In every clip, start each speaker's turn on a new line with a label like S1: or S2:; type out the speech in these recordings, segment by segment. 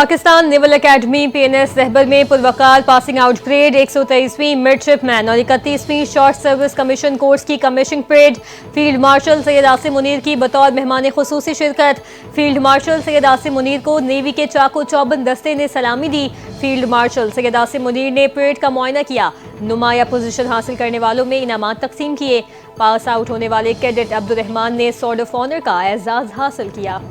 S1: Pakistan naval academy PNS रहबर में पुरवकार passing out grade 123वीं midshipman और 31वीं short service commission course की commissioning parade. Field marshal Syed Asim Munir की बतौर मेहमान खुसूसी शिरकत। फील्ड मार्शल सैयद आसिम मुनीर को नेवी के चाको चौबंद दस्ते ने सलामी दी। फील्ड मार्शल सैयद आसिम मुनीर ने परेड का मुआयना किया। नुमाया पोजीशन हासिल करने वालों में इनामात तकसीम किए। पास आउट होने वाले कैडेट अब्दुर्रहमान ने सॉर्ड ऑफ ऑनर का एजाज हासिल किया।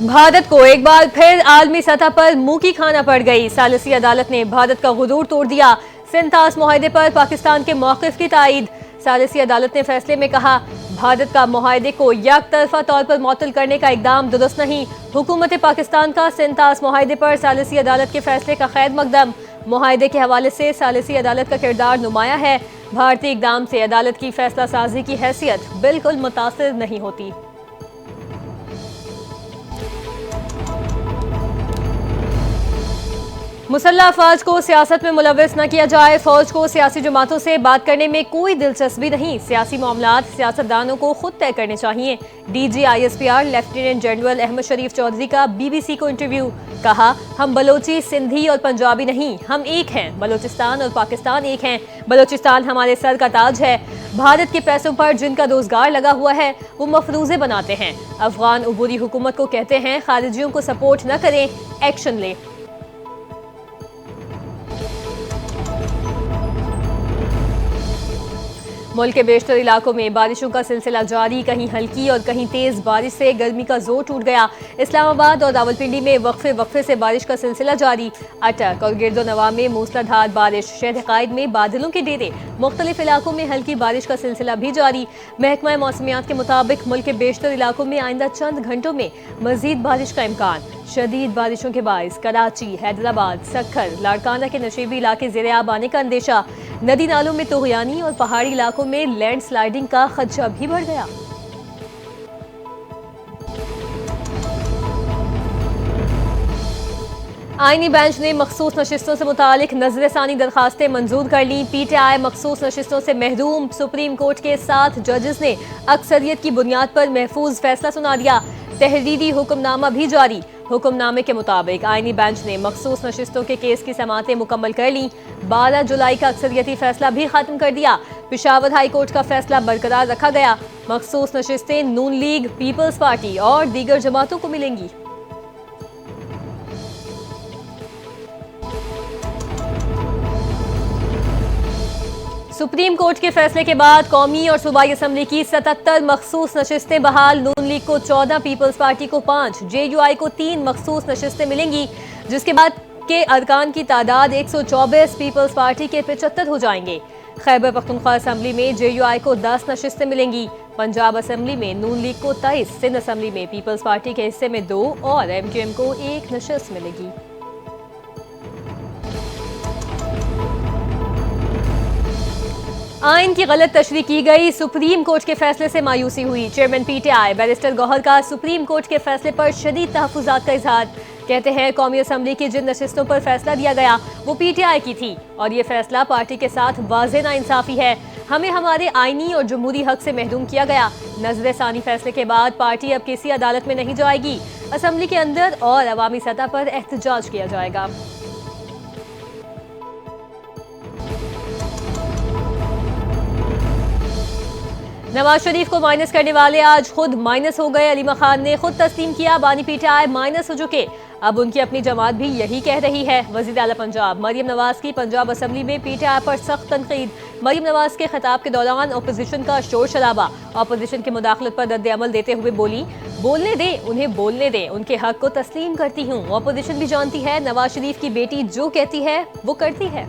S1: भारत को एक बार फिर आलमी सतह पर मुंह की खाना पड़ गई। सालिसी अदालत ने भारत का गुरूर तोड़ दिया। सिंतास मुआहदे पर पाकिस्तान के मौक़िफ़ की तायीद। सालिसी अदालत ने फैसले में कहा, भारत का मुआहदे को यकतरफा तौर पर मुअत्तल करने का इक़दाम दुरुस्त नहीं। हुकूमत पाकिस्तान का सिंतास मुआहदे पर सालिसी अदालत के फैसले का खैर मकदम। मुआहदे के हवाले से सालिसी अदालत का किरदार नुमाया है। भारतीय इक़दाम से अदालत की फैसला साजी की हैसियत बिल्कुल मुतासिर नहीं होती। मुसल्लह अफवाज को सियासत में मुलव्वस न किया जाए। फौज को सियासी जमातों से बात करने में कोई दिलचस्पी नहीं। सियासी मामलात सियासतदानों को खुद तय करने चाहिए। DG ISPR lieutenant general Ahmed Sharif Chaudhry का BBC को इंटरव्यू। कहा, हम बलोची, सिंधी और पंजाबी नहीं, हम एक हैं। बलोचिस्तान और पाकिस्तान एक हैं। बलोचिस्तान हमारे सर का ताज है। भारत के पैसों पर जिनका रोजगार लगा हुआ है वो मफरूजे बनाते हैं। अफगान उबूरी हुकूमत को कहते हैं खारिजियों को सपोर्ट न करें, एक्शन ले। मुल्क के बेशतर इलाकों में बारिशों का सिलसिला जारी। कहीं हल्की और कहीं तेज बारिश से गर्मी का जोर टूट गया। इस्लामाबाद और रावलपिंडी में वक्फे से बारिश का सिलसिला जारी। अटक और गिरदोनवा में मूसलाधार बारिश। शहर कायद में बादलों के डेरे। मुख्तलिफ इलाकों में हल्की बारिश का सिलसिला भी जारी। महकमा मौसमियात के मुताबिक मुल्क के बेशतर इलाकों में आइंदा चंद घंटों में मजीद बारिश का इम्कान। शदीद बारिशों के बायस कराची, हैदराबाद, सक्खर, लाड़काना के नशीबी इलाके ज़ेरे आब आने का अंदेशा। नदी नालों में तुग़यानी और पहाड़ी इलाकों में लैंड स्लाइडिंग का खदशा भी बढ़ गया। आईनी बेंच ने मखसूस नशिस्तों से मुतालिक नजरसानी दरखास्तें मंजूर कर ली। PTI मखसूस नशिस्तों से महरूम। सुप्रीम कोर्ट के 7 जजेस ने अक्सरियत की बुनियाद पर महफूज फैसला सुना दिया। तहरीरी हुक्मनामा भी जारी। हुक्मनामे के मुताबिक आईनी बेंच ने मखसूस नशिस्तों के केस की समातें मुकम्मल कर ली। 12 जुलाई का अक्सरियती फैसला भी खत्म कर दिया। पेशावर हाई कोर्ट का फैसला बरकरार रखा गया। मखसूस नशिस्तें नून लीग, पीपल्स पार्टी और दीगर जमातों को मिलेंगी। सुप्रीम कोर्ट के फैसले के बाद कौमी और सूबाई असम्बली की 77 मखसूस नशिस्तें बहाल। नून लीग को 14, पीपल्स पार्टी को 5, JUI को 3 मखसूस नशिस्तें मिलेंगी, जिसके बाद के अरकान की तादाद 124, पीपल्स पार्टी के 75 हो जाएंगे। खैबर पख्तूनख्वा असम्बली में JUI को 10 नशिस्तें मिलेंगी। पंजाब असम्बली में नून लीग को 23, सिंध असम्बली में पीपल्स पार्टी के हिस्से में 2 और MQM को 1 नशिस्त मिलेगी। आइन की गलत तशरीह की गई। सुप्रीम कोर्ट के फैसले से मायूसी हुई। चेयरमैन PTI बैरिस्टर गौहर का सुप्रीम कोर्ट के फैसले पर शदीद तहफ़्फ़ुज़ात का इजहार। कहते हैं कौमी असम्बली की जिन नशिस्तों पर फैसला दिया गया वो PTI की थी और ये फैसला पार्टी के साथ वाज़ेह नाइंसाफ़ी है। हमें हमारे आइनी और जमहूरी हक से महरूम किया गया। नज़र-ए-सानी फैसले के बाद पार्टी अब किसी अदालत में नहीं जाएगी। असम्बली के अंदर और अवामी सतह पर एहतजाज किया जाएगा। नवाज शरीफ को माइनस करने वाले आज खुद माइनस हो गए। अलीमा खान ने खुद तस्लीम किया, बानी PTI माइनस हो चुके। अब उनकी अपनी जमात भी यही कह रही है। वज़ीर आला पंजाब मरियम नवाज की पंजाब असम्बली में PTI पर सख्त तनकीद। मरियम नवाज के खिताब के दौरान अपोजिशन का शोर शराबा। अपोजिशन की मुदाखलत पर रद्द अमल देते हुए बोली, बोलने दें, उन्हें बोलने दें, उनके हक को तस्लीम करती हूँ। अपोजिशन भी जानती है नवाज शरीफ की बेटी जो कहती है वो करती है।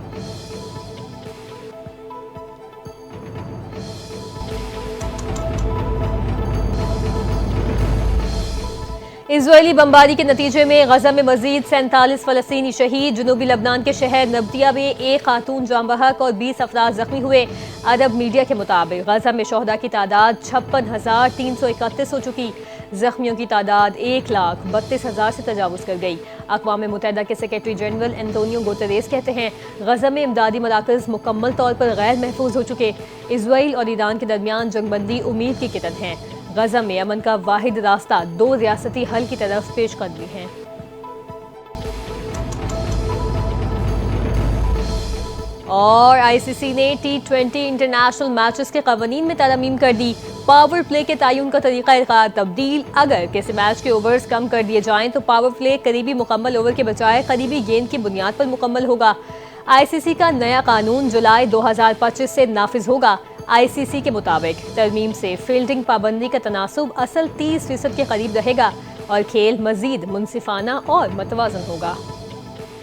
S1: इजरायली बमबारी के नतीजे में गजा में मजीद 47 फलस्तीनी शहीद। जनूबी लबनान के शहर नब्तिया में एक खातून जाँ बहक और 20 अफराद जख्मी हुए। अरब मीडिया के मुताबिक गजा में शोहदा की तादाद 56,331 हो चुकी। जख्मियों की तादाद 1,32,000 से तजावुज़ कर गई। अक़वाम मुत्तहिदा के सेक्रेटरी जनरल एंटोनियो गुतेरेस कहते हैं, गज़ा में इमदादी मराकज़ मुकम्मल तौर पर गैर महफूज हो चुके। इज़राइल और ईरान के दरमियान जंगबंदी उम्मीद की किरण है। गज़ा में अमन का वाहिद रास्ता 2 रियासती हल की तरफ पेशकदमी है। और आईसीसी ने T20 इंटरनेशनल मैचेस के कवानीन में तरमीम कर दी। पावर प्ले के तयन का तरीका तब्दील। अगर किसी मैच के ओवर्स कम कर दिए जाएं तो पावर प्ले करीबी मुकम्मल ओवर के बजाय करीबी गेंद की बुनियाद पर मुकम्मल होगा। आईसीसी का नया कानून जुलाई 2025 से नाफिज होगा। आईसीसी के मुताबिक तरमीम से फील्डिंग पाबंदी का तनासुब असल 30% के करीब रहेगा और खेल मजीद मुनसिफाना और मतवाजन होगा।